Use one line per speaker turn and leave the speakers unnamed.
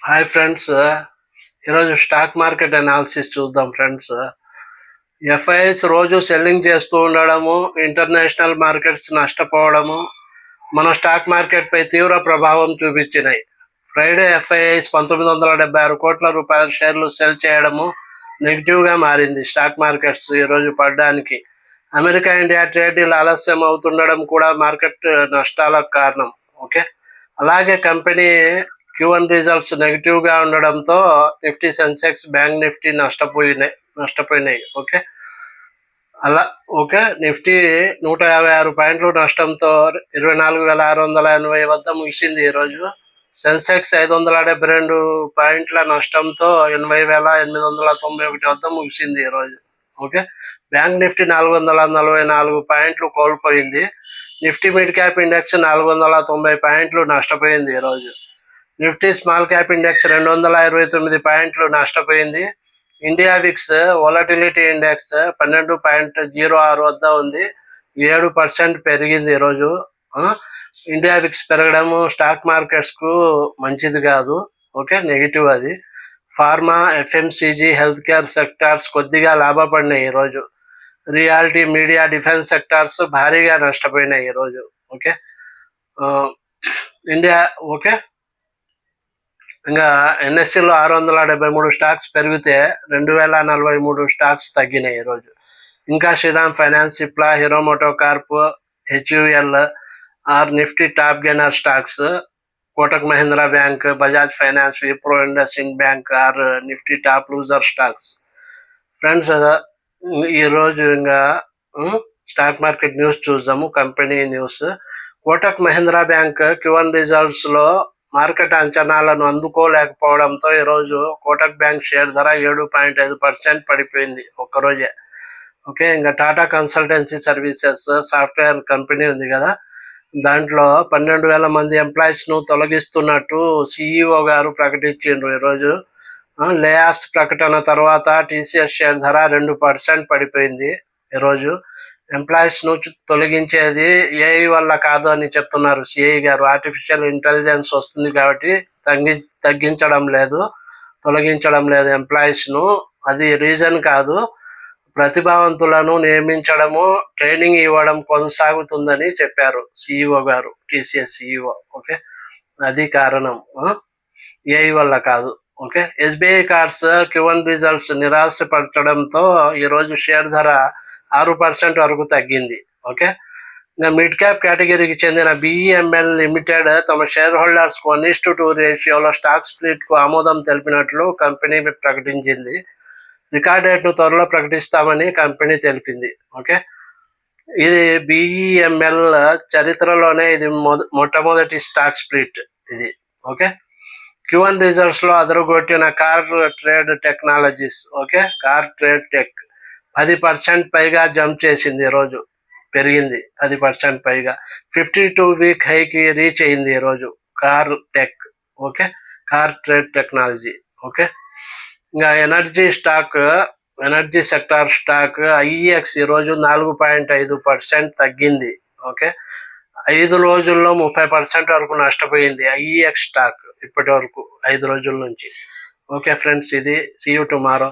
Hi friends, ఈరోజు stock market analysis చూద్దాం friends. FIs రోజు సెల్లింగ్ చేస్తూ ఉండడము, ఇంటర్నేషనల్ మార్కెట్స్ నష్టపోవడము మన స్టాక్ మార్కెట్పై తీవ్ర ప్రభావం చూపించినాయి. ఫ్రైడే ఎఫ్ఐఎస్ 1976 కోట్ల రూపాయల షేర్లు సెల్ చేయడము నెగిటివ్గా మారింది. స్టాక్ మార్కెట్స్ ఈరోజు పడడానికి అమెరికా ఇండియా ట్రేడ్ డీల్ ఆలస్యం అవుతుండడం కూడా మార్కెట్ నష్టాలకు కారణం. ఓకే, అలాగే కంపెనీ Q1 రిజల్ట్స్ నెగిటివ్గా ఉండడంతో నిఫ్టీ, సెన్సెక్స్, బ్యాంక్ నిఫ్టీ నష్టపోయినాయి. ఓకే, నిఫ్టీ 156 పాయింట్లు నష్టంతో 24,680 వద్ద ముగిసింది ఈరోజు. సెన్సెక్స్ 572 పాయింట్ల నష్టంతో 80,891 వద్ద ముగిసింది ఈరోజు. ఓకే, బ్యాంక్ నిఫ్టీ 444 పాయింట్లు కోల్పోయింది. నిఫ్టీ మిడ్ క్యాప్ ఇండెక్స్ 490 పాయింట్లు నష్టపోయింది ఈరోజు. నిఫ్టీ స్మాల్ క్యాప్ ఇండెక్స్ 229 పాయింట్లు నష్టపోయింది. ఇండియా విక్స్ వోలటిలిటీ ఇండెక్స్ 12.06 వద్ద ఉంది, 7% పెరిగింది ఈరోజు. ఇండియా విక్స్ పెరగడము స్టాక్ మార్కెట్స్కు మంచిది కాదు. ఓకే, నెగిటివ్ అది. Pharma, FMCG, health care sectors కొద్దిగా లాభపడినాయి ఈరోజు. రియాలిటీ, మీడియా, డిఫెన్స్ సెక్టార్స్ భారీగా నష్టపోయినాయి ఈరోజు. ఓకే, ఇంకా ఎన్ఎస్సిలో 673 స్టాక్స్ పెరిగితే 2043 స్టాక్స్ తగ్గినాయి ఈరోజు. ఇంకా Shriram finance, Cipla, Hero MotoCorp, HUL are Nifty top gainer stocks. Kotak Mahindra bank, Bajaj finance, Wipro, IndusInd bank are Nifty top loser stocks. Friends, ఈరోజు ఇంకా స్టాక్ మార్కెట్ న్యూస్ చూద్దాము. Company news. Kotak Mahindra bank Q1 రిజల్ట్స్లో మార్కెట్ అంచనాలను అందుకోలేకపోవడంతో ఈరోజు కోటక్ బ్యాంక్ షేర్ ధర 7.5% పడిపోయింది ఒక్కరోజే. ఓకే, ఇంకా Tata consultancy services software company ఉంది కదా, దాంట్లో 12,000 మంది ఎంప్లాయీస్ను తొలగిస్తున్నట్టు CEO గారు ప్రకటించిండ్రు ఈరోజు. లేఆఫ్స్ ప్రకటన తర్వాత TCS షేర్ ధర 2% పడిపోయింది ఈరోజు. ఎంప్లాయీస్ను తొలగించేది AI వల్ల కాదు అని చెప్తున్నారు CI గారు. ఆర్టిఫిషియల్ ఇంటెలిజెన్స్ వస్తుంది కాబట్టి తగ్గించడం లేదు, తొలగించడం లేదు ఎంప్లాయీస్ను. అది రీజన్ కాదు. ప్రతిభావంతులను నియమించడము, ట్రైనింగ్ ఇవ్వడం కొనసాగుతుందని చెప్పారు CEO గారు, TCS CEO. ఓకే, అది కారణం, AI వల్ల కాదు. Okay, SBI cards Q1 results నిరాశపరచడంతో ఈరోజు షేర్ ధర 6% వరకు తగ్గింది. ఓకే, ఇంకా మిడ్ క్యాప్ కేటగిరీకి చెందిన BEML లిమిటెడ్ తమ షేర్ హోల్డర్స్కు 1:2 రేషియోలో స్టాక్ స్ప్లిట్కు ఆమోదం తెలిపినట్లు కంపెనీ ప్రకటించింది. రికార్డ్ డేట్ను త్వరలో ప్రకటిస్తామని కంపెనీ తెలిపింది. ఓకే, ఇది BEML చరిత్రలోనే ఇది మొట్టమొదటి స్టాక్ స్ప్లిట్ ఇది. ఓకే, Q1 రిజల్ట్స్లో అదరగొట్టిన car trade technologies. Okay, car trade tech 10% పైగా జంప్ చేసింది ఈరోజు, పెరిగింది 10% పైగా. 52-వీక్ హైకి రీచ్ అయింది ఈరోజు car tech. Okay, car trade technology. Okay, ఇంకా ఎనర్జీ సెక్టార్ స్టాక్ IEX ఈరోజు 4.5% తగ్గింది. ఓకే, 5 రోజుల్లో 30% వరకు నష్టపోయింది IEX స్టాక్ ఇప్పటి వరకు 5 రోజుల నుంచి. ఓకే ఫ్రెండ్స్, ఇది. See you tomorrow.